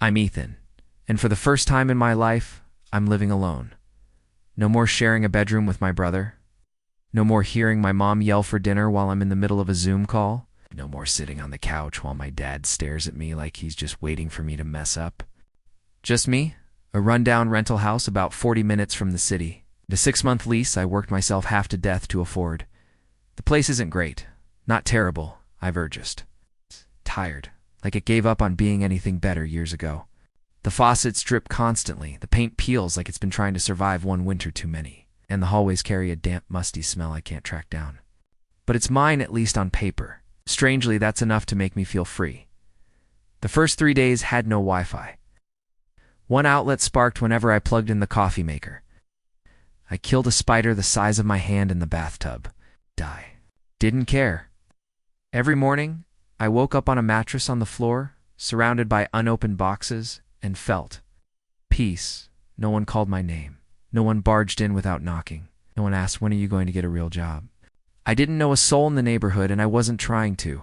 I'm Ethan, and for the first time in my life, I'm living alone. No more sharing a bedroom with my brother. No more hearing my mom yell for dinner while I'm in the middle of a Zoom call. No more sitting on the couch while my dad stares at me like he's just waiting for me to mess up. Just me, a rundown rental house about 40 minutes from the city. The 6-month lease I worked myself half to death to afford. The place isn't great. Not terrible, I've urged. Tired, like it gave up on being anything better years ago. The faucets drip constantly, the paint peels like it's been trying to survive one winter too many, and the hallways carry a damp, musty smell I can't track down. But it's mine, at least on paper. Strangely, that's enough to make me feel free. The first 3 days had no Wi-Fi. One outlet sparked whenever I plugged in the coffee maker. I killed a spider the size of my hand in the bathtub. Didn't care. Every morning, I woke up on a mattress on the floor, surrounded by unopened boxes, and felt peace. No one called my name. No one barged in without knocking. No one asked, when are you going to get a real job? I didn't know a soul in the neighborhood, and I wasn't trying to.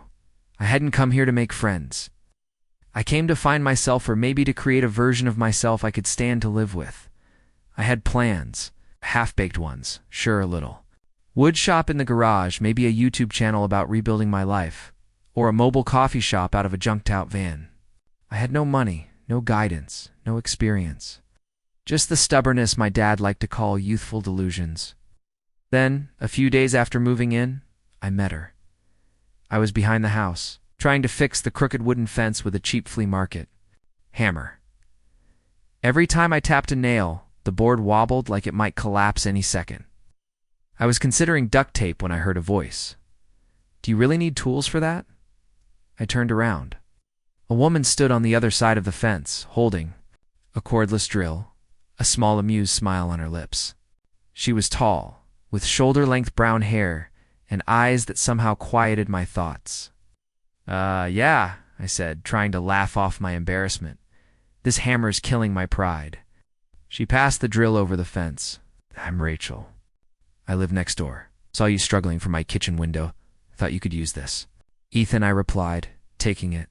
I hadn't come here to make friends. I came to find myself, or maybe to create a version of myself I could stand to live with. I had plans, half-baked ones, sure, a little. Wood shop in the garage, maybe a YouTube channel about rebuilding my life, or a mobile coffee shop out of a junked-out van. I had no money, no guidance, no experience. Just the stubbornness my dad liked to call youthful delusions. Then, a few days after moving in, I met her. I was behind the house, trying to fix the crooked wooden fence with a cheap flea market hammer. Every time I tapped a nail, the board wobbled like it might collapse any second. I was considering duct tape when I heard a voice. Do you really need tools for that? I turned around. A woman stood on the other side of the fence, holding a cordless drill, a small amused smile on her lips. She was tall, with shoulder-length brown hair and eyes that somehow quieted my thoughts. Yeah, I said, trying to laugh off my embarrassment. This hammer's killing my pride. She passed the drill over the fence. I'm Rachel. I live next door. Saw you struggling for my kitchen window. Thought you could use this. Ethan, I replied, taking it.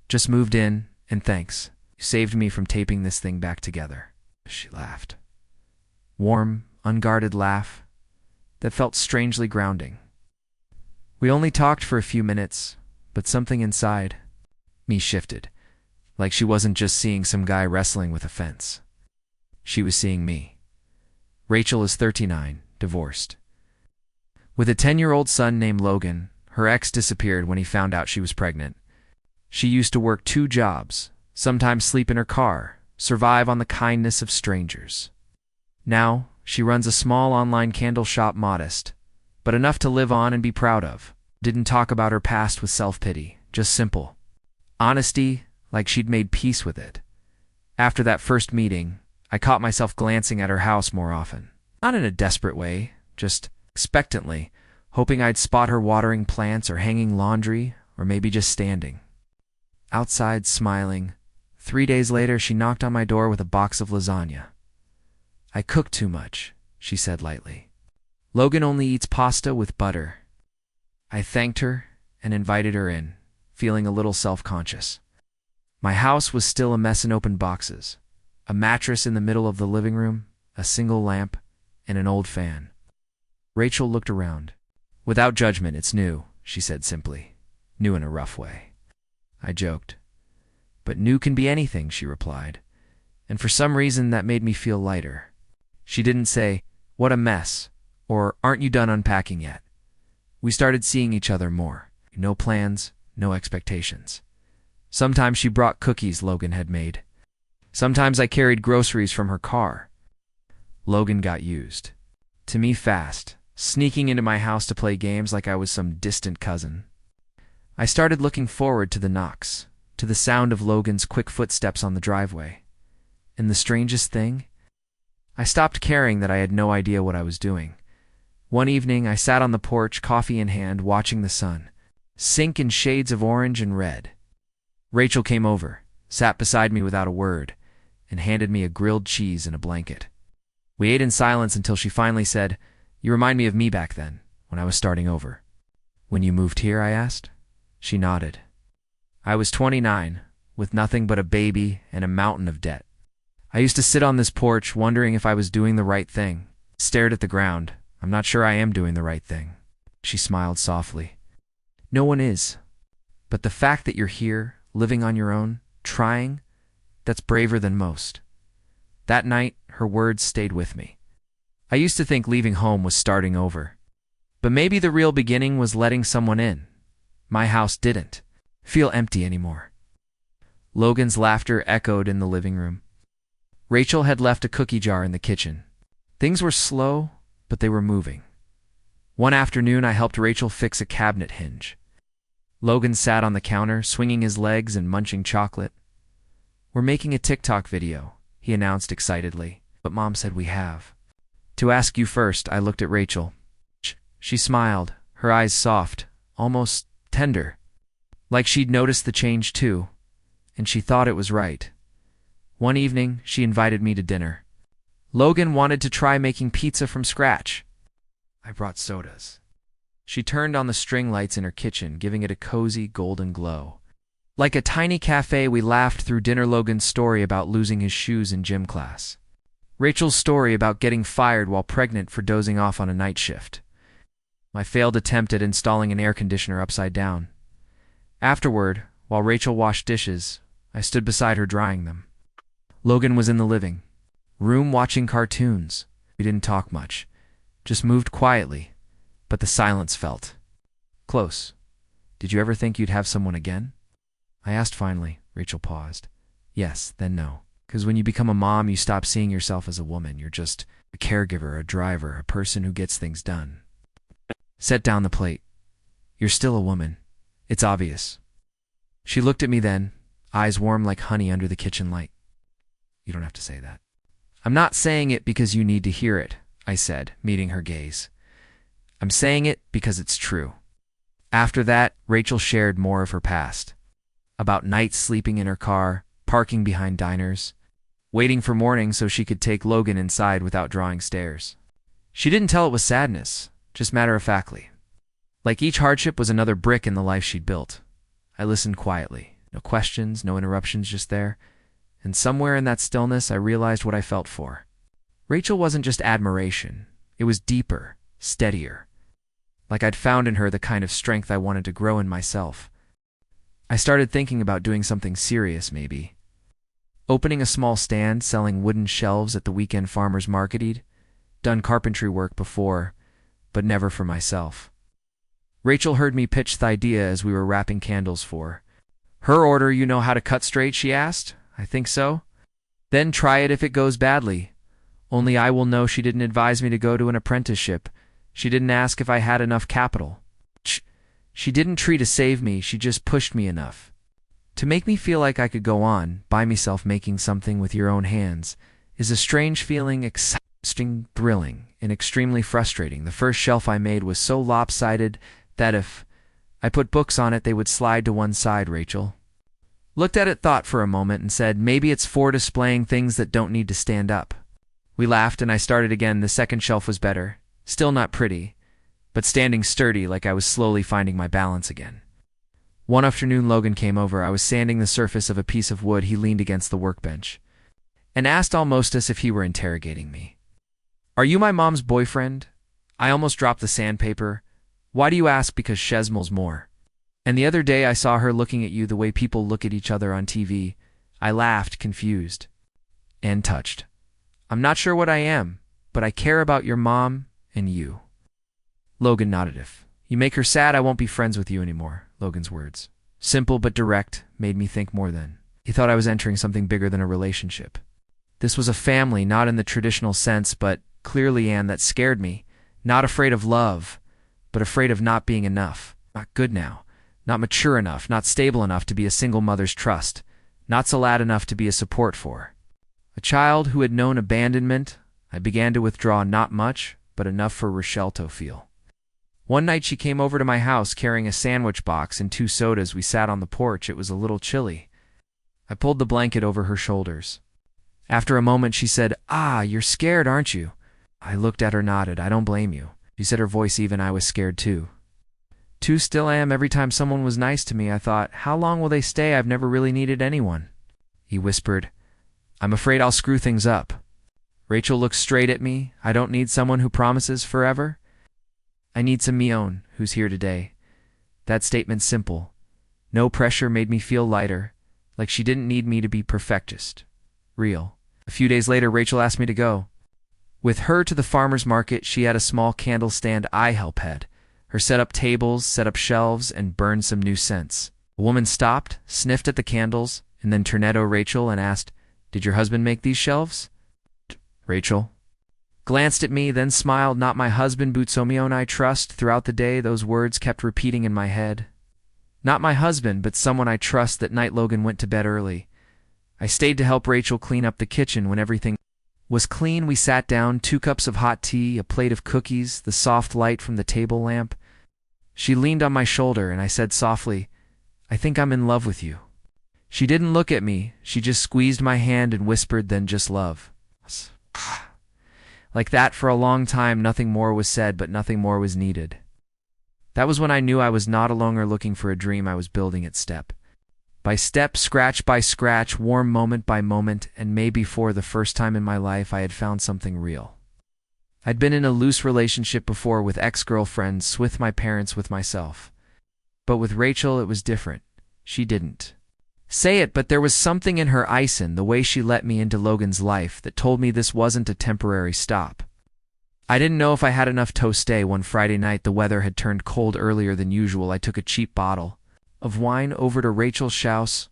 Just moved in, and thanks. You saved me from taping this thing back together. She laughed. Warm, unguarded laugh that felt strangely grounding. We only talked for a few minutes, but something inside me shifted, like she wasn't just seeing some guy wrestling with a fence. She was seeing me. Rachel is 39, divorced. With a 10-year-old son named Logan, her ex disappeared when he found out she was pregnant. She used to work 2 jobs, sometimes sleep in her car, survive on the kindness of strangers. Now, she runs a small online candle shop, modest, but enough to live on and be proud of. Didn't talk about her past with self-pity, just simple honesty, like she'd made peace with it. After that first meeting, I caught myself glancing at her house more often. Not in a desperate way, just expectantly, hoping I'd spot her watering plants or hanging laundry, or maybe just standing outside smiling. 3 days later, she knocked on my door with a box of lasagna. I cook too much, she said lightly. Logan only eats pasta with butter. I thanked her and invited her in, feeling a little self-conscious. My house was still a mess in open boxes. A mattress in the middle of the living room, a single lamp, and an old fan. Rachel looked around. Without judgment, it's new, she said simply. New in a rough way. I joked. But new can be anything, she replied. And for some reason that made me feel lighter. She didn't say, what a mess, or aren't you done unpacking yet? We started seeing each other more. No plans, no expectations. Sometimes she brought cookies Logan had made. Sometimes I carried groceries from her car. Logan got used. To me fast, sneaking into my house to play games like I was some distant cousin. I started looking forward to the knocks, to the sound of Logan's quick footsteps on the driveway. And the strangest thing? I stopped caring that I had no idea what I was doing. One evening, I sat on the porch, coffee in hand, watching the sun sink in shades of orange and red. Rachel came over, sat beside me without a word, and handed me a grilled cheese and a blanket. We ate in silence until she finally said, "You remind me of me back then, when I was starting over." "When you moved here?" I asked. She nodded. I was 29, with nothing but a baby and a mountain of debt. I used to sit on this porch wondering if I was doing the right thing. Stared at the ground. I'm not sure I am doing the right thing. She smiled softly. No one is. But the fact that you're here, living on your own, trying, that's braver than most. That night, her words stayed with me. I used to think leaving home was starting over. But maybe the real beginning was letting someone in. My house didn't feel empty anymore. Logan's laughter echoed in the living room. Rachel had left a cookie jar in the kitchen. Things were slow, but they were moving. One afternoon, I helped Rachel fix a cabinet hinge. Logan sat on the counter, swinging his legs and munching chocolate. We're making a TikTok video, he announced excitedly, but Mom said we have. To ask you first, I looked at Rachel. She smiled, her eyes soft, almost tender, like she'd noticed the change too, and she thought it was right. One evening, she invited me to dinner. Logan wanted to try making pizza from scratch. I brought sodas. She turned on the string lights in her kitchen, giving it a cozy golden glow. Like a tiny cafe, we laughed through dinner. Logan's story about losing his shoes in gym class. Rachel's story about getting fired while pregnant for dozing off on a night shift. My failed attempt at installing an air conditioner upside down. Afterward, while Rachel washed dishes, I stood beside her drying them. Logan was in the living room watching cartoons. We didn't talk much, just moved quietly, but the silence felt close. Did you ever think you'd have someone again? I asked finally. Rachel paused. Yes, then no. Because when you become a mom, you stop seeing yourself as a woman. You're just a caregiver, a driver, a person who gets things done. Set down the plate. You're still a woman. It's obvious. She looked at me then, eyes warm like honey under the kitchen light. You don't have to say that. I'm not saying it because you need to hear it, I said, meeting her gaze. I'm saying it because it's true. After that, Rachel shared more of her past. About nights sleeping in her car, parking behind diners, waiting for morning so she could take Logan inside without drawing stares. She didn't tell it was sadness, just matter-of-factly. Like each hardship was another brick in the life she'd built. I listened quietly. No questions, no interruptions, just there. And somewhere in that stillness, I realized what I felt for. Rachel wasn't just admiration. It was deeper, steadier. Like I'd found in her the kind of strength I wanted to grow in myself. I started thinking about doing something serious, maybe. Opening a small stand, selling wooden shelves at the weekend farmer's market. I'd done carpentry work before, but never for myself. Rachel heard me pitch the idea as we were wrapping candles for her order. You know how to cut straight, she asked. I think so. Then try it if it goes badly. Only I will know she didn't advise me to go to an apprenticeship. She didn't ask if I had enough capital. She didn't try to save me, she just pushed me enough to make me feel like I could go on. By myself making something with your own hands is a strange feeling, exciting, thrilling, and extremely frustrating. The first shelf I made was so lopsided that if I put books on it, they would slide to one side. Rachel looked at it, thought for a moment, and said, maybe it's for displaying things that don't need to stand up. We laughed, and I started again. The second shelf was better. Still not pretty, but standing sturdy, like I was slowly finding my balance again. One afternoon, Logan came over. I was sanding the surface of a piece of wood. He leaned against the workbench and asked almost as if he were interrogating me. Are you my mom's boyfriend? I almost dropped the sandpaper. Why do you ask? Because Shesmel's more. And the other day I saw her looking at you the way people look at each other on TV. I laughed, confused and touched. I'm not sure what I am, but I care about your mom and you. Logan nodded. If you make her sad, I won't be friends with you anymore. Logan's words, simple but direct, made me think more than. He thought I was entering something bigger than a relationship. This was a family, not in the traditional sense, but clearly, and that scared me. Not afraid of love, but afraid of not being enough. Not good now. Not mature enough, not stable enough to be a single mother's trust. Not so lad enough to be a support for. A child who had known abandonment. I began to withdraw, not much, but enough for Rochelle to feel. One night she came over to my house carrying a sandwich box and 2 sodas. We sat on the porch. It was a little chilly. I pulled the blanket over her shoulders. After a moment she said, you're scared, aren't you? I looked at her, nodded. I don't blame you. She said, her voice even. I was scared too. Too still am. Every time someone was nice to me, I thought, how long will they stay? I've never really needed anyone. He whispered, I'm afraid I'll screw things up. Rachel looked straight at me. I don't need someone who promises forever. I need some me own, who's here today. That statement's simple. No pressure made me feel lighter, like she didn't need me to be perfectist. Real. A few days later, Rachel asked me to go with her to the farmer's market. She had a small candle stand I help head. Her set up tables, set up shelves, and burned some new scents. A woman stopped, sniffed at the candles, and then turned to Rachel and asked, Did your husband make these shelves? Rachel glanced at me, then smiled. Not my husband, Butsomion, I trust. Throughout the day, those words kept repeating in my head. Not my husband, but someone I trust. That night, Logan went to bed early. I stayed to help Rachel clean up the kitchen. When everything was clean, we sat down, 2 cups of hot tea, a plate of cookies, the soft light from the table lamp. She leaned on my shoulder, and I said softly, I think I'm in love with you. She didn't look at me. She just squeezed my hand and whispered, then just love. Like that, for a long time, nothing more was said, but nothing more was needed. That was when I knew I was not alone or looking for a dream. I was building it step by step, scratch by scratch, warm moment by moment, and maybe for the first time in my life, I had found something real. I'd been in a loose relationship before, with ex-girlfriends, with my parents, with myself. But with Rachel, it was different. She didn't say it, but there was something in her Ison, the way she let me into Logan's life, that told me this wasn't a temporary stop. I didn't know if I had enough to stay. One Friday night, the weather had turned cold earlier than usual. I took a cheap bottle of wine over to Rachel's house.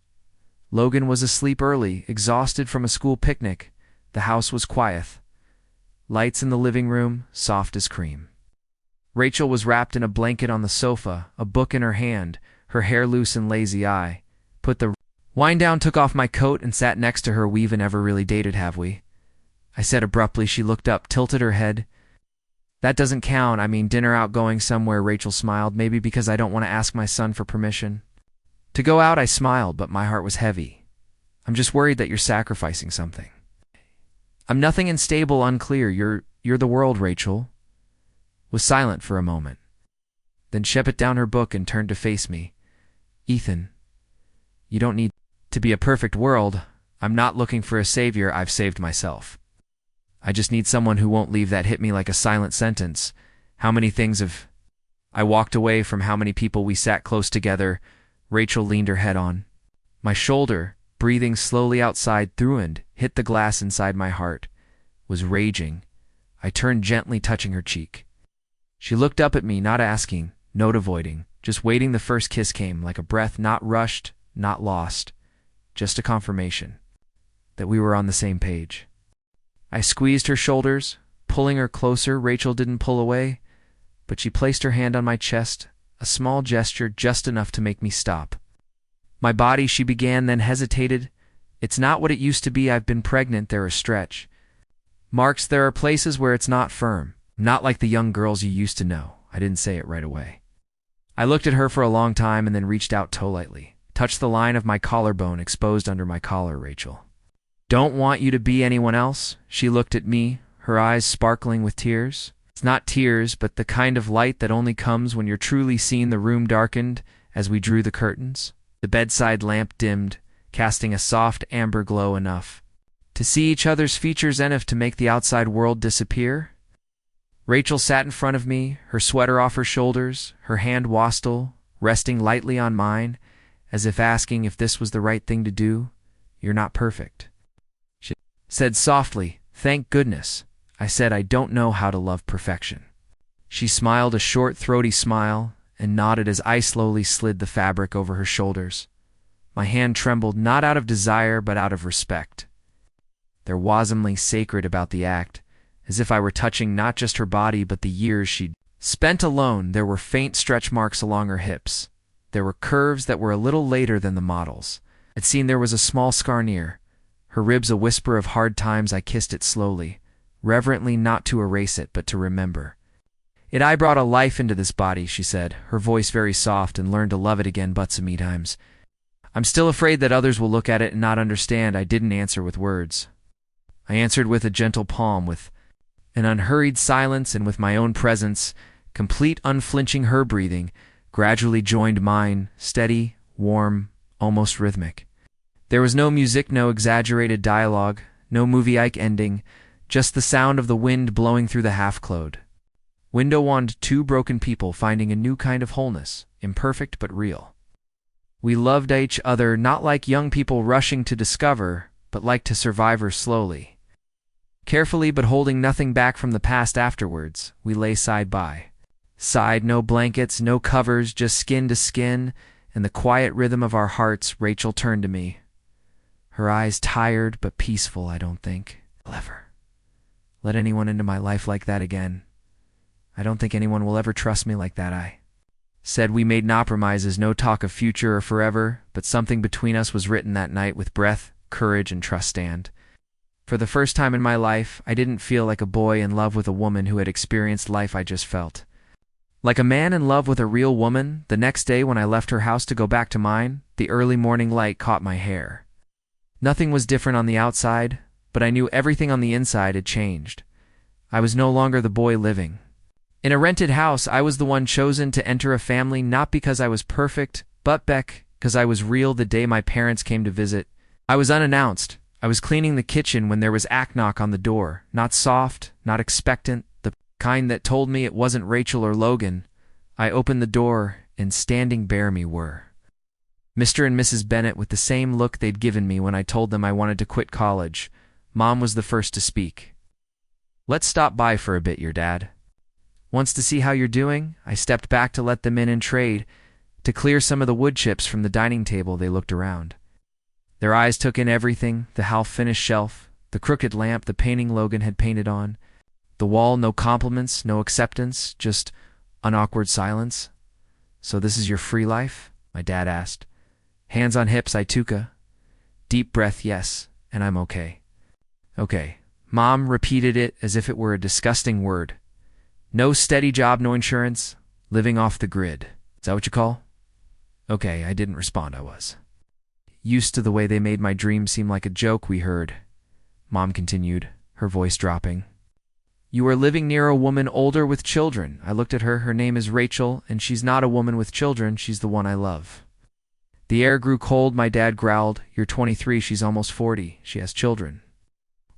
Logan was asleep early, exhausted from a school picnic. The house was quiet. Lights in the living room, soft as cream. Rachel was wrapped in a blanket on the sofa, a book in her hand, her hair loose and lazy. I put the wine down, took off my coat, and sat next to her. We even ever really dated, have we? I said abruptly. She looked up, tilted her head. That doesn't count. I mean, dinner out, going somewhere. Rachel smiled. Maybe because I don't want to ask my son for permission to go out. I smiled, but my heart was heavy. I'm just worried that you're sacrificing something. I'm nothing unstable, unclear. You're the world. Rachel was silent for a moment. Then she put down her book and turned to face me. Ethan, you don't need to be a perfect world. I'm not looking for a savior. I've saved myself. I just need someone who won't leave. That hit me like a silent sentence. How many things have I walked away from? How many people? We sat close together. Rachel leaned her head on my shoulder, breathing slowly outside through, and hit the glass inside. My heart was raging. I turned, gently touching her cheek. She looked up at me, not asking, not avoiding, just waiting. The first kiss came like a breath, not rushed, not lost, just a confirmation that we were on the same page. I squeezed her shoulders, pulling her closer. Rachel didn't pull away, but she placed her hand on my chest, a small gesture, just enough to make me stop. My body, she began, then hesitated. It's not what it used to be. I've been pregnant. There are stretch marks. There are places where it's not firm. Not like the young girls you used to know. I didn't say it right away. I looked at her for a long time and then reached out toe lightly, touched the line of my collarbone exposed under my collar. Rachel, don't want you to be anyone else. She looked at me, her eyes sparkling with tears. It's not tears, but the kind of light that only comes when you're truly seen. The room darkened as we drew the curtains. The bedside lamp dimmed, casting a soft amber glow, enough to see each other's features, enough to make the outside world disappear. Rachel sat in front of me, her sweater off her shoulders, her hand wastel resting lightly on mine, as if asking if this was the right thing to do. You're not perfect, she said softly. Thank goodness. I said, I don't know how to love perfection. She smiled, a short, throaty smile, and nodded as I slowly slid the fabric over her shoulders. My hand trembled, not out of desire, but out of respect. There was something sacred about the act, as if I were touching not just her body, but the years she'd spent alone. There were faint stretch marks along her hips. There were curves that were a little later than the models. I'd seen. There was a small scar near her ribs, a whisper of hard times. I kissed it slowly, reverently, not to erase it, but to remember it. I brought a life into this body, she said, her voice very soft, and learned to love it again. But sometimes I'm still afraid that others will look at it and not understand. I didn't answer with words. I answered with a gentle palm, with an unhurried silence, and with my own presence, complete, unflinching, her breathing, gradually joined mine, steady, warm, almost rhythmic. There was no music, no exaggerated dialogue, no movie-like ending, just the sound of the wind blowing through the half-clothed window wand, two broken people finding a new kind of wholeness, imperfect but real. We loved each other not like young people rushing to discover, but like to survivor slowly. Carefully but holding nothing back from the past afterwards, we lay side by side, no blankets, no covers, just skin to skin, and the quiet rhythm of our hearts. Rachel turned to me. Her eyes tired but peaceful. I don't think I'll ever let anyone into my life like that again. I don't think anyone will ever trust me like that. I said. We made no promises, no talk of future or forever, but something between us was written that night with breath, courage, and trust. And for the first time in my life, I didn't feel like a boy in love with a woman who had experienced life. I just felt like a man in love with a real woman. The next day when I left her house to go back to mine, the early morning light caught my hair. Nothing was different on the outside, but I knew everything on the inside had changed. I was no longer the boy living in a rented house. I was the one chosen to enter a family, not because I was perfect, but because I was real. The day my parents came to visit, I was unannounced. I was cleaning the kitchen when there was a knock on the door, not soft, not expectant, the kind that told me it wasn't Rachel or Logan. I opened the door, and standing bare me were Mr. and Mrs. Bennett, with the same look they'd given me when I told them I wanted to quit college. Mom was the first to speak. Let's stop by for a bit. Your dad wants to see how you're doing. I stepped back to let them in and trade. To clear some of the wood chips from the dining table, they looked around. Their eyes took in everything, the half-finished shelf, the crooked lamp, the painting Logan had painted on, the wall. No compliments, no acceptance, just an awkward silence. So this is your free life? My dad asked. Hands on hips, I took a deep breath. Yes, and I'm okay. Okay. Mom repeated it as if it were a disgusting word. No steady job, no insurance, living off the grid. Is that what you call? Okay, I didn't respond. I was used to the way they made my dreams seem like a joke. We heard. Mom continued, her voice dropping. You are living near a woman older with children. I looked at her. Her name is Rachel, and she's not a woman with children. She's the one I love. The air grew cold. My dad growled. You're 23. She's almost 40. She has children.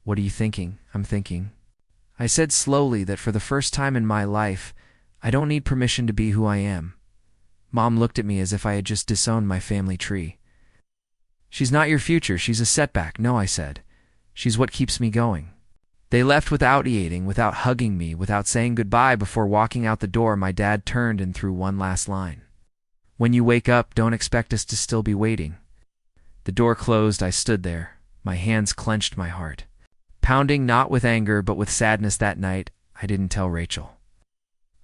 What are you thinking? I'm thinking. I said slowly that for the first time in my life, I don't need permission to be who I am. Mom looked at me as if I had just disowned my family tree. She's not your future. She's a setback. No, I said. She's what keeps me going. They left without eating, without hugging me, without saying goodbye. Before walking out the door, my dad turned and threw one last line. When you wake up, don't expect us to still be waiting. The door closed. I stood there. My hands clenched, my heart pounding, not with anger but with sadness. That night, I didn't tell Rachel.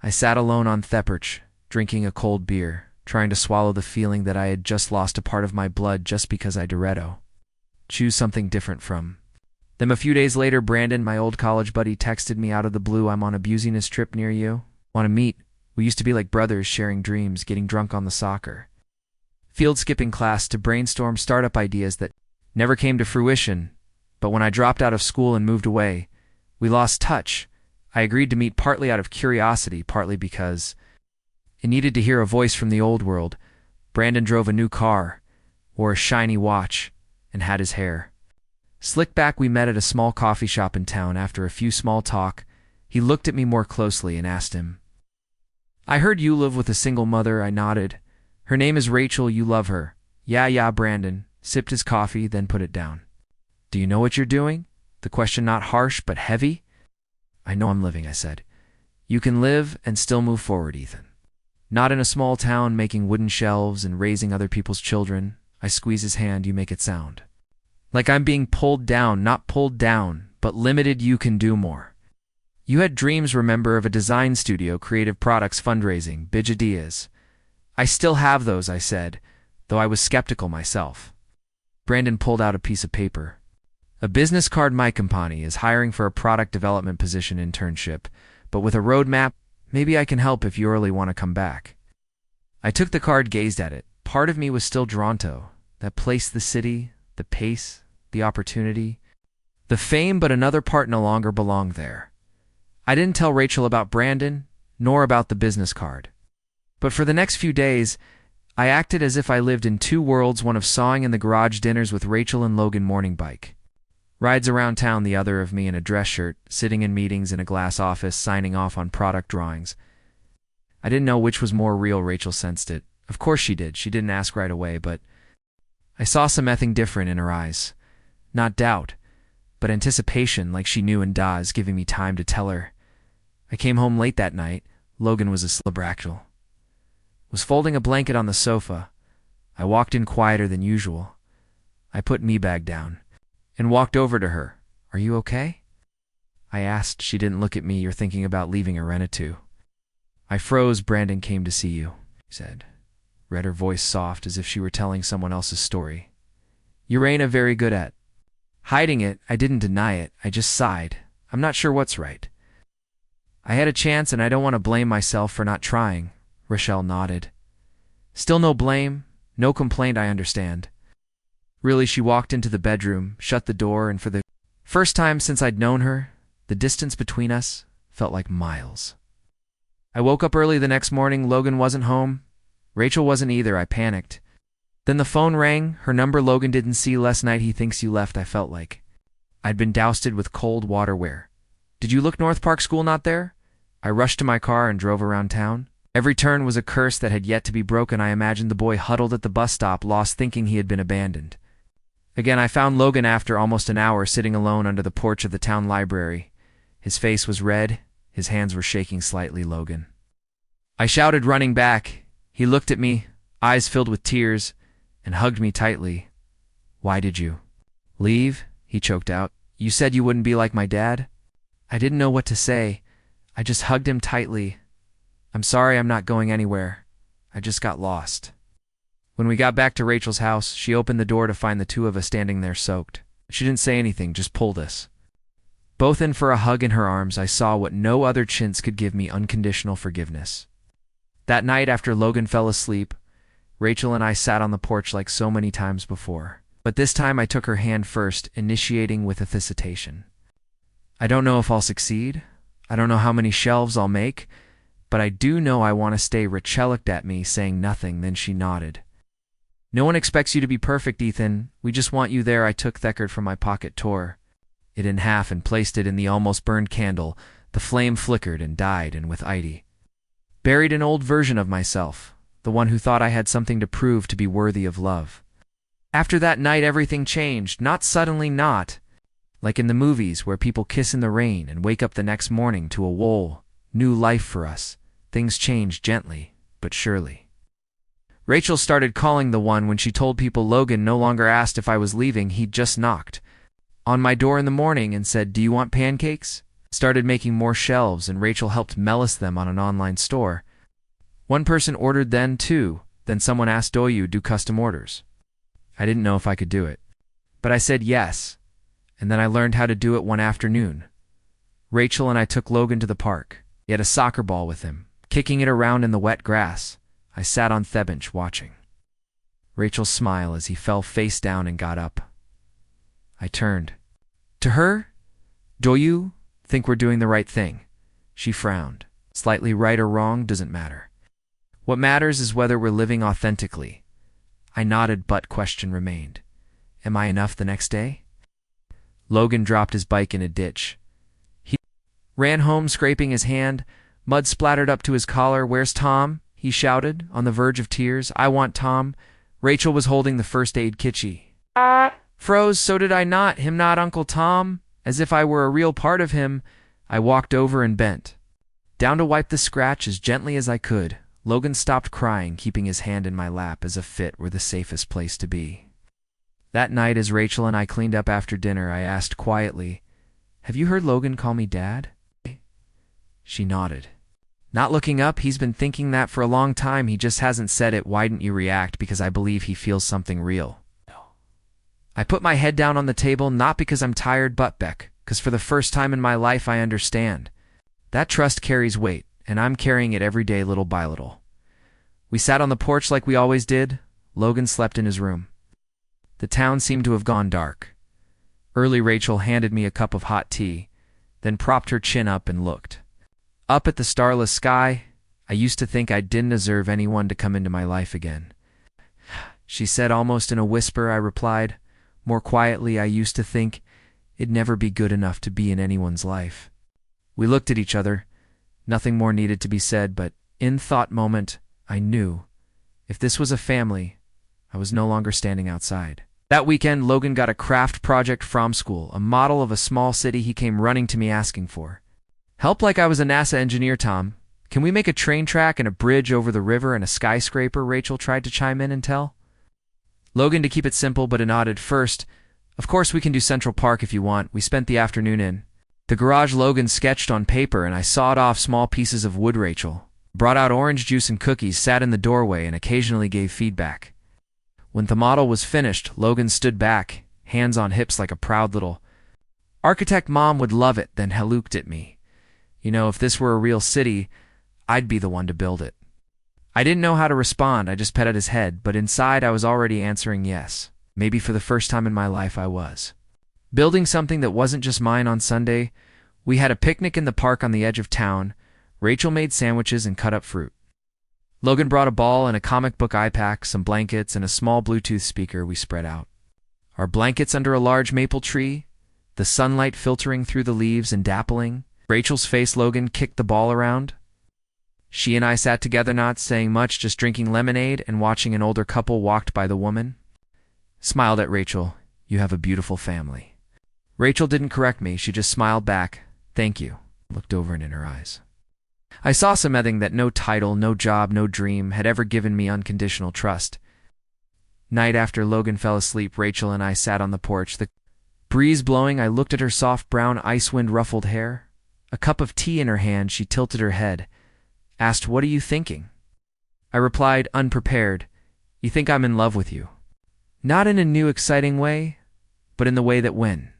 I sat alone on the porch, drinking a cold beer, trying to swallow the feeling that I had just lost a part of my blood just because I choose something different from them. A few days later, Brandon, my old college buddy, texted me out of the blue. I'm on a business trip near you. Want to meet? We used to be like brothers, sharing dreams, getting drunk on the soccer field, skipping class to brainstorm startup ideas that never came to fruition. But when I dropped out of school and moved away, we lost touch. I agreed to meet partly out of curiosity, partly because it needed to hear a voice from the old world. Brandon drove a new car, wore a shiny watch, and had his hair slicked back. We met at a small coffee shop in town. After a few small talk, he looked at me more closely and asked him, I heard you live with a single mother. I nodded. Her name is Rachel. You love her. Yeah, Brandon sipped his coffee, then put it down. Do you know what you're doing? The question not harsh, but heavy. I know I'm living, I said. You can live and still move forward, Ethan. Not in a small town making wooden shelves and raising other people's children. I squeeze his hand. You make it sound like I'm being pulled down, not pulled down, but limited. You can do more. You had dreams, remember, of a design studio, creative products, fundraising, big ideas. I still have those, I said, though I was skeptical myself. Brandon pulled out a piece of paper. A business card. My company is hiring for a product development position internship, but with a roadmap. Maybe I can help if you really want to come back. I took the card, gazed at it. Part of me was still drawn to that place, the city, the pace, the opportunity, the fame, but another part no longer belonged there. I didn't tell Rachel about Brandon, nor about the business card. But for the next few days, I acted as if I lived in two worlds, one of sawing in the garage dinners with Rachel and Logan morning bike. Rides around town, the other of me in a dress shirt, sitting in meetings in a glass office, signing off on product drawings. I didn't know which was more real. Rachel sensed it. Of course she did. She didn't ask right away, but I saw something different in her eyes. Not doubt, but anticipation, like she knew, and Daz giving me time to tell her. I came home late that night. Logan was asleep. Rachel was folding a blanket on the sofa. I walked in quieter than usual. I put me bag down and walked over to her. "Are you okay?" I asked. She didn't look at me. "You're thinking about leaving Arenato." I froze. "Brandon came to see you," she said. Read her voice soft, as if she were telling someone else's story. "You ain't very good at hiding it." I didn't deny it. I just sighed. "I'm not sure what's right. I had a chance and I don't want to blame myself for not trying." Rachel nodded. "Still no blame, no complaint, I understand." Really, she walked into the bedroom, shut the door, and for the first time since I'd known her, the distance between us felt like miles. I woke up early the next morning. Logan wasn't home. Rachel wasn't either. I panicked. Then the phone rang. "Her number Logan didn't see last night. He thinks you left." I felt like I'd been doused with cold water. "Where? Did you look? North Park School not there?" I rushed to my car and drove around town. Every turn was a curse that had yet to be broken. I imagined the boy huddled at the bus stop, lost, thinking he had been abandoned. Again, I found Logan after almost an hour, sitting alone under the porch of the town library. His face was red. His hands were shaking slightly. "Logan." I shouted, running back. He looked at me, eyes filled with tears, and hugged me tightly. "Why did you leave?" he choked out. "You said you wouldn't be like my dad." I didn't know what to say. I just hugged him tightly. "I'm sorry, I'm not going anywhere. I just got lost." When we got back to Rachel's house, she opened the door to find the two of us standing there soaked. She didn't say anything, just pulled us both in for a hug in her arms. I saw what no other chintz could give me: unconditional forgiveness. That night, after Logan fell asleep, Rachel and I sat on the porch like so many times before. But this time I took her hand first, initiating with a hesitation. "I don't know if I'll succeed. I don't know how many shelves I'll make, but I do know I want to stay." Rachel looked at me, saying nothing, then she nodded. "No one expects you to be perfect, Ethan. We just want you there." I took Thecard from my pocket, tore it in half, and placed it in the almost burned candle. The flame flickered and died, and with it buried an old version of myself, the one who thought I had something to prove to be worthy of love. After that night, everything changed. Not suddenly, not like in the movies where people kiss in the rain and wake up the next morning to a whole new life for us. Things changed gently, but surely. Rachel started calling the one when she told people Logan no longer asked if I was leaving. He just knocked on my door in the morning and said, "Do you want pancakes?" Started making more shelves, and Rachel helped Mellis them on an online store. One person ordered then, too. Then someone asked, "Do you do custom orders?" I didn't know if I could do it, but I said yes, and then I learned how to do it one afternoon. Rachel and I took Logan to the park. He had a soccer ball with him, kicking it around in the wet grass. I sat on the bench watching Rachel's smile as he fell face down and got up. I turned to her. "Do you think we're doing the right thing?" She frowned. "Slightly right or wrong doesn't matter. What matters is whether we're living authentically." I nodded, but question remained. Am I enough the next day? Logan dropped his bike in a ditch. He ran home, scraping his hand. Mud splattered up to his collar. "Where's Tom?" he shouted, on the verge of tears. "I want Tom." Rachel was holding the first aid kitchy. Froze. So did I. Not him, not Uncle Tom. As if I were a real part of him, I walked over and bent down to wipe the scratch as gently as I could. Logan stopped crying, keeping his hand in my lap as if it were the safest place to be. That night, as Rachel and I cleaned up after dinner, I asked quietly, "Have you heard Logan call me Dad?" She nodded. Not looking up. "He's been thinking that for a long time. He just hasn't said it." "Why didn't you react?" "Because I believe he feels something real." I put my head down on the table, not because I'm tired, but because for the first time in my life I understand. That trust carries weight, and I'm carrying it every day, little by little. We sat on the porch like we always did. Logan slept in his room. The town seemed to have gone dark. Early, Rachel handed me a cup of hot tea, then propped her chin up and looked up at the starless sky. I used to think I didn't deserve anyone to come into my life again. She said almost in a whisper. I replied, more quietly, I used to think it'd never be good enough to be in anyone's life. We looked at each other. Nothing more needed to be said, but in thought moment, I knew if this was a family, I was no longer standing outside. That weekend, Logan got a craft project from school, a model of a small city he came running to me asking for. Help like I was a NASA engineer, Tom. Can we make a train track and a bridge over the river and a skyscraper? Rachel tried to chime in and tell. Logan, to keep it simple, but nodded first. Of course we can do Central Park if you want. We spent the afternoon in the garage. Logan sketched on paper and I sawed off small pieces of wood. Rachel brought out orange juice and cookies, sat in the doorway, and occasionally gave feedback. When the model was finished, Logan stood back, hands on hips like a proud little architect. Mom would love it. Then he looked at me. You know, if this were a real city, I'd be the one to build it. I didn't know how to respond. I just petted his head, but inside I was already answering yes. Maybe for the first time in my life I was building something that wasn't just mine. On Sunday, we had a picnic in the park on the edge of town. Rachel made sandwiches and cut up fruit. Logan brought a ball and a comic book iPad, some blankets, and a small Bluetooth speaker. We spread out our blankets under a large maple tree, the sunlight filtering through the leaves and dappling Rachel's face. Logan kicked the ball around. She and I sat together, not saying much, just drinking lemonade and watching. An older couple walked by. The woman smiled at Rachel. You have a beautiful family. Rachel didn't correct me. She just smiled back. Thank you. Looked over and in her eyes I saw something that no title, no job, no dream had ever given me: unconditional trust. Night after Logan fell asleep, Rachel and I sat on the porch, the breeze blowing. I looked at her soft brown ice-wind ruffled hair, a cup of tea in her hand. She tilted her head, asked, "What are you thinking?" I replied, unprepared, "You think I'm in love with you." Not in a new, exciting way, but in the way that when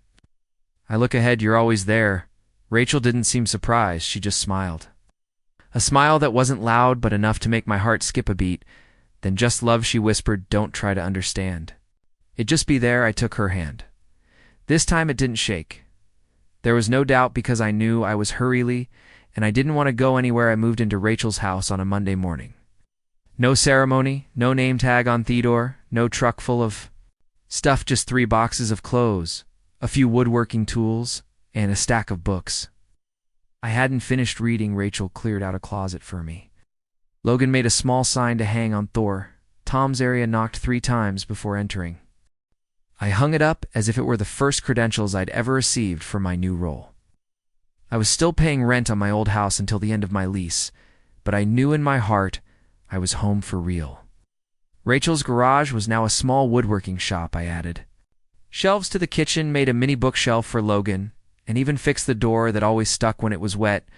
I look ahead, you're always there. Rachel didn't seem surprised. She just smiled. A smile that wasn't loud, but enough to make my heart skip a beat. Then just love, she whispered. Don't try to understand. It'd just be there. I took her hand. This time it didn't shake. There was no doubt, because I knew I was hurriedly, and I didn't want to go anywhere. I moved into Rachel's house on a Monday morning. No ceremony, no name tag on the door, no truck full of stuff, just 3 boxes of clothes, a few woodworking tools, and a stack of books. I hadn't finished reading. Rachel cleared out a closet for me. Logan made a small sign to hang on Tom's area, knocked 3 times before entering. I hung it up as if it were the first credentials I'd ever received for my new role. I was still paying rent on my old house until the end of my lease, but I knew in my heart I was home for real. Rachel's garage was now a small woodworking shop. I added shelves to the kitchen, made a mini bookshelf for Logan, and even fixed the door that always stuck when it was wet.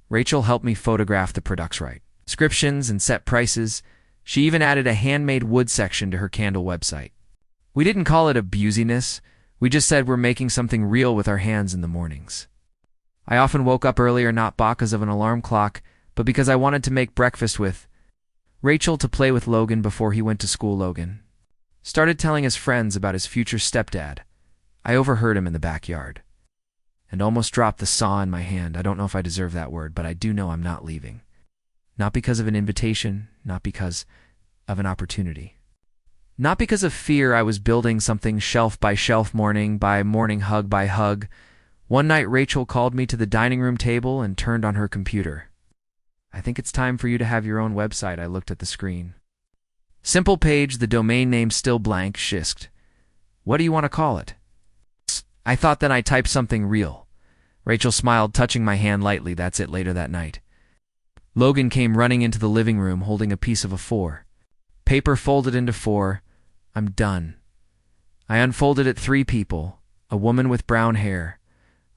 Rachel helped me photograph the products right, descriptions, and set prices. She even added a handmade wood section to her candle website. We didn't call it abusiness. We just said we're making something real with our hands in the mornings. I often woke up earlier, not because of an alarm clock, but because I wanted to make breakfast with Rachel, to play with Logan before he went to school. Logan started telling his friends about his future stepdad. I overheard him in the backyard and almost dropped the saw in my hand. I don't know if I deserve that word, but I do know I'm not leaving. Not because of an invitation, not because of an opportunity. Not because of fear. I was building something shelf by shelf, morning by morning, hug by hug. One night Rachel called me to the dining room table and turned on her computer. I think it's time for you to have your own website. I looked at the screen. Simple page, the domain name still blank. Shisked. What do you want to call it? I thought. Then I typed something real. Rachel smiled, touching my hand lightly. That's it. Later that night, Logan came running into the living room holding a piece of A4 paper folded into 4. I'm done. I unfolded it. 3 people, a woman with brown hair,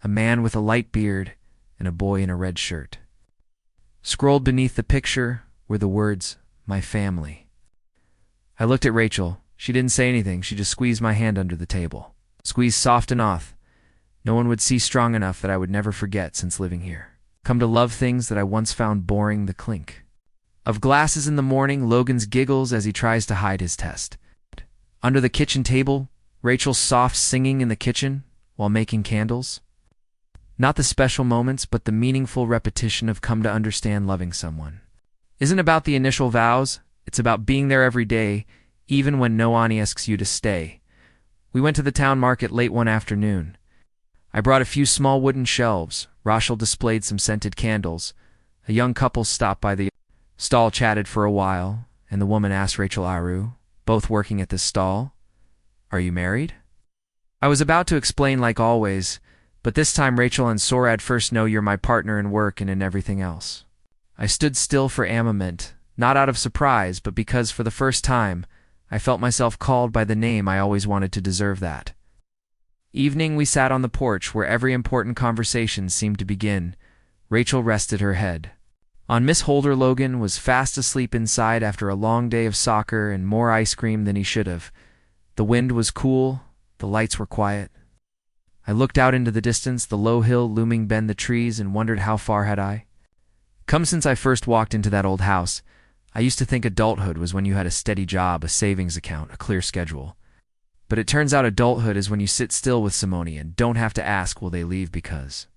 a man with a light beard, and a boy in a red shirt. Scrolled beneath the picture were the words, "My family." I looked at Rachel. She didn't say anything. She just squeezed my hand under the table. Squeezed soft enough no one would see, strong enough that I would never forget since living here. Come to love things that I once found boring. The clink of glasses in the morning, Logan's giggles as he tries to hide his test. Under the kitchen table, Rachel's soft singing in the kitchen while making candles. Not the special moments, but the meaningful repetition of come to understand loving someone. isn't about the initial vows, it's about being there every day, even when no one asks you to stay. We went to the town market late one afternoon. I brought a few small wooden shelves. Rachel displayed some scented candles. A young couple stopped by the stall, chatted for a while, and the woman asked Rachel, Aru, both working at this stall, "Are you married?" I was about to explain like always, but this time Rachel and Sorad first know you're my partner in work and in everything else. I stood still for a moment, not out of surprise, but because for the first time, I felt myself called by the name I always wanted to deserve that. Evening, we sat on the porch where every important conversation seemed to begin. Rachel rested her head. On Miss Holder, Logan was fast asleep inside after a long day of soccer and more ice cream than he should have. The wind was cool, the lights were quiet. I looked out into the distance, the low hill looming beyond the trees, and wondered how far had I come since I first walked into that old house. I used to think adulthood was when you had a steady job, a savings account, a clear schedule. But it turns out adulthood is when you sit still with Simone and don't have to ask will they leave because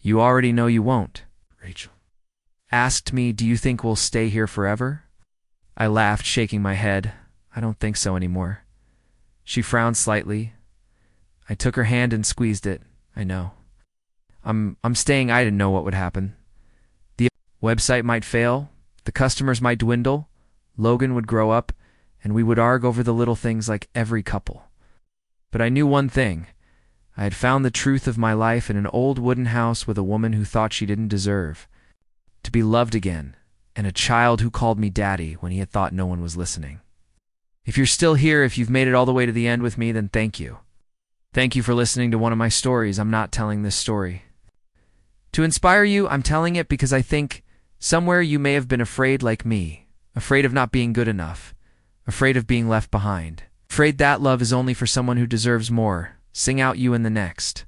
you already know you won't. Rachel asked me, "Do you think we'll stay here forever?" I laughed, shaking my head. "I don't think so anymore." She frowned slightly. I took her hand and squeezed it. "I know. I'm staying." I didn't know what would happen. The website might fail, the customers might dwindle, Logan would grow up, and we would argue over the little things like every couple. But I knew one thing. I had found the truth of my life in an old wooden house with a woman who thought she didn't deserve to be loved again, and a child who called me daddy when he had thought no one was listening. If you're still here, if you've made it all the way to the end with me, then thank you. Thank you for listening to one of my stories. I'm not telling this story to inspire you. I'm telling it because I think somewhere you may have been afraid like me, afraid of not being good enough, afraid of being left behind, afraid that love is only for someone who deserves more. Sing out you in the next.